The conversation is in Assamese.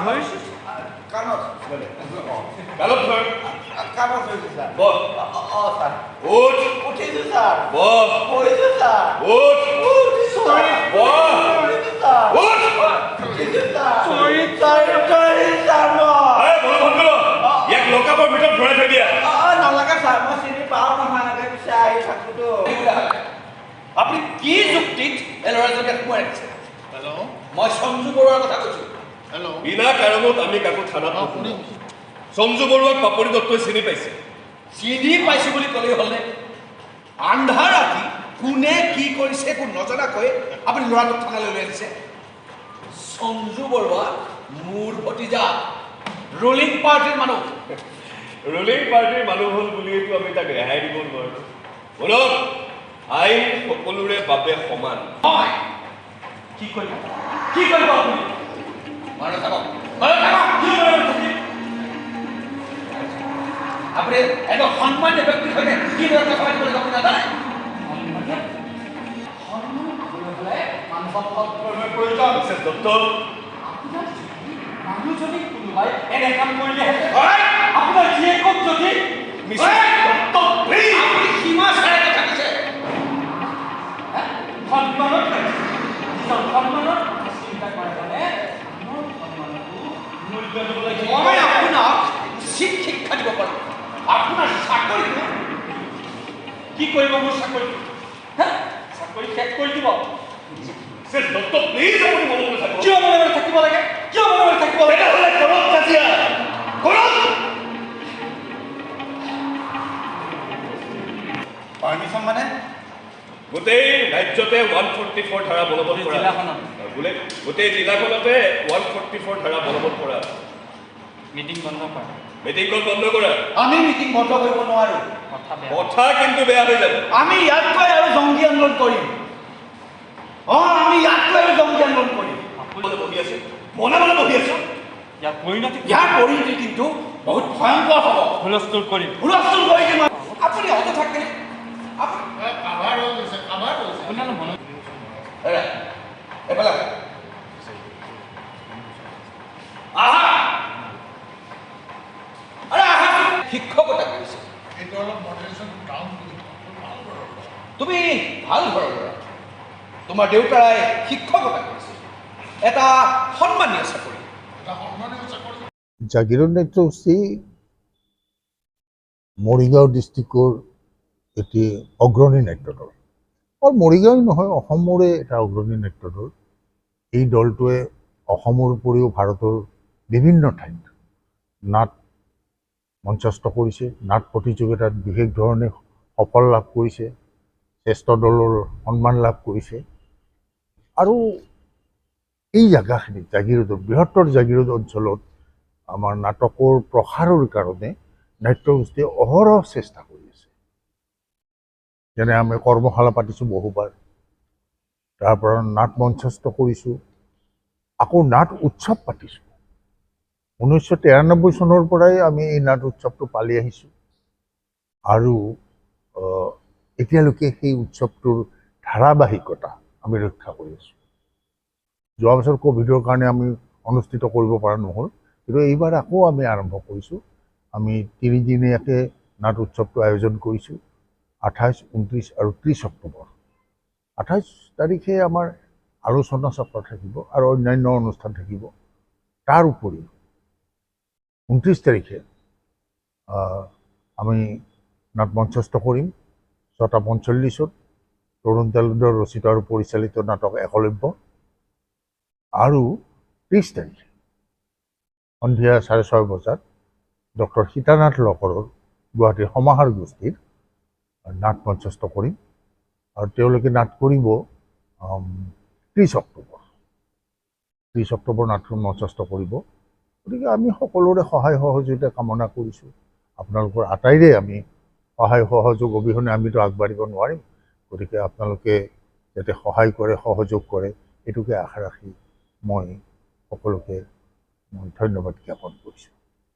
ধৰিছোঁ কাণত গালত ধৰ কাণত ধৰিছোঁ ছাৰ বহ ছাৰ উঠ উঠিছোঁ ছাৰ বহ বহিছোঁ ছাৰ উঠ উঠিছোঁ ছাৰ বহ উঠিছোঁ ছাৰ উঠ উঠিছোঁ ছাৰ Sorry, ছাৰ ছাৰ মই আৰে বলবন্ধ ইয়াক লকাপৰ ভিতৰত ভৰাই থৈ দিয়া নালাগে ছাৰ মই চিনি পাওঁ নহয় এনেকৈ পিছে আহি থাকোঁতো আপুনি কি যুক্তিত এই ল'ৰাজনক সোমাই ৰাখিছে Hello? মই সঞ্জু বৰুৱাৰ কথা কৈছোঁ Hello? বিনা কাৰণত আমি কাকো থানাত নোসোমাওঁ সঞ্জু বৰুৱাক পাপৰি দত্তই চিনি পাইছে চিনি পাইছোঁ বুলি ক'লেই হ'লনে আন্ধাৰ ৰাতি কোনে কি কৰিছে একো নজনাকৈ আপুনি ল'ৰাটোক থানালৈ লৈ আনিছে সঞ্জু বৰুৱা মোৰ ভতিজা ৰুলিং পাৰ্টিৰ মানুহ ৰুলিং পাৰ্টিৰ মানুহ হ'ল বুলিয়েতো আমি তাক ৰেহাই দিব নোৱাৰোঁ শুনক আইন সকলোৰে বাবে সমান হয় কি কৰিব আপুনি মানুহ থাকক কি কৰিব আপুনি এজন সন্মানীয় ব্যক্তিৰ সৈতে কি ধৰণে কথা পাতিব লাগিব আপুনি নাজানে মিছেছ দত্ত মানুহজনী কোনোবাই এনে কাম কৰিলেহেঁতেন আপোনাৰ জীয়েকক যদি মিছেছ দত্ত প্লিজ আপুনি সীমা চাই কথা কৈছে সন্মানত ৰাখিছে নিজৰ সন্মানত চিন্তা কৰে মানে আনৰ সন্মানতো মূল্য দিব লাগিব মই আপোনাক উচিত শিক্ষা দিব পাৰোঁ আপোনাৰ চাকৰিটো কি কৰিব মোৰ চাকৰিটো চাকৰি শেষ কৰি দিব মিছেছ দত্ত প্লিজ আপুনি মনে মনে থাকক কিয় মনে মনে থাকিব লাগে কিয় মনে মনে থাকিব লাগে তেতিয়াহ'লে কৰক কাজিয়া কৰক পাৰ্মিশ্যন মানে গোটেই ৰাজ্যতে 144 ধাৰা বলবৎ কৰা জিলাখনত। গোটেই জিলাখনতে 144 ধাৰা বলবৎ কৰা মিটিং বন্ধ কৰা মিটিংখন বন্ধ কৰা আমি মিটিং বন্ধ কৰিব নোৱাৰোঁ কথা বেয়া কথা কিন্তু বেয়া হৈ যাব আমি ইয়াতকৈ আৰু জংগী আন্দোলন কৰিম আমি ইয়াতকৈ আৰু জংগী আন্দোলন কৰিম মনে বহি আছে মনে মনে বহি আছো ইয়াৰ পৰিণতি ইয়াৰ পৰিণতি কিন্তু বহুত ভয়ংকৰ হ'ব হুলস্থুল কৰিম হুলস্থুল কৰি দিম আপুনি অত থাকে আপোনালোক মনত এফালে আহা আৰে আহা শিক্ষকতা কৰিছে তুমি ভাল ঘৰৰ ল'ৰা তোমাৰ দেউতাই শিক্ষকতা কৰিছে এটা সন্মানীয় চাকৰি জাগিৰৰ নেতৃত্বে মৰিগাঁও ডিষ্ট্ৰিক্টৰ এটি অগ্ৰণী নাট্যদল অকল মৰিগাঁৱই নহয় অসমৰে এটা অগ্ৰণী নাট্যদল এই দলটোৱে অসমৰ উপৰিও ভাৰতৰ বিভিন্ন ঠাইত নাট মঞ্চস্থ কৰিছে নাট প্ৰতিযোগিতাত বিশেষ ধৰণে সফল লাভ কৰিছে শ্ৰেষ্ঠ দলৰ সন্মান লাভ কৰিছে আৰু এই জেগাখিনিত জাগিৰোডৰ বৃহত্তৰ জাগিৰোড অঞ্চলত আমাৰ নাটকৰ প্ৰসাৰৰ কাৰণে নাট্যগোষ্ঠীয়ে অহৰহ চেষ্টা কৰি আছে যেনে আমি কৰ্মশালা পাতিছোঁ বহুবাৰ তাৰ পৰা নাট মঞ্চস্থ কৰিছোঁ আকৌ নাট উৎসৱ পাতিছোঁ 1993 চনৰ পৰাই আমি এই নাট উৎসৱটো পালি আহিছোঁ আৰু এতিয়ালৈকে সেই উৎসৱটোৰ ধাৰাবাহিকতা আমি ৰক্ষা কৰি আছোঁ যোৱা বছৰ কোভিডৰ কাৰণে আমি অনুষ্ঠিত কৰিব পৰা নহ'ল কিন্তু এইবাৰ আকৌ আমি আৰম্ভ কৰিছোঁ আমি 3 দিনীয়াকৈ নাট উৎসৱটো আয়োজন কৰিছোঁ 28, 29 আৰু 30 অক্টোবৰ 28 তাৰিখে আমাৰ আলোচনা চক্ৰ থাকিব আৰু অন্যান্য অনুষ্ঠান থাকিব তাৰ উপৰিও 29 তাৰিখে আমি নাট মঞ্চস্থ কৰিম 6:45 তৰুণ তালুকদাৰ ৰচিত আৰু পৰিচালিত নাটক একলব্য আৰু 30 তাৰিখে সন্ধিয়া 6:30 বজাত ডক্টৰ সীতানাথ লহকৰৰ গুৱাহাটীৰ সমাহাৰ গোষ্ঠীৰ নাট মঞ্চস্থ কৰিম আৰু তেওঁলোকে নাট কৰিব 30 অক্টোবৰ নাট মঞ্চস্থ কৰিব গতিকে আমি সকলোৰে সহায় সহযোগিতা কামনা কৰিছোঁ আপোনালোকৰ আটাইৰে আমি সহায় সহযোগ অবিহনে আমিতো আগবাঢ়িব নোৱাৰিম গতিকে আপোনালোকে যাতে সহায় কৰে সহযোগ কৰে এইটোকে আশা ৰাখি মই সকলোকে ধন্যবাদ জ্ঞাপন কৰিছোঁ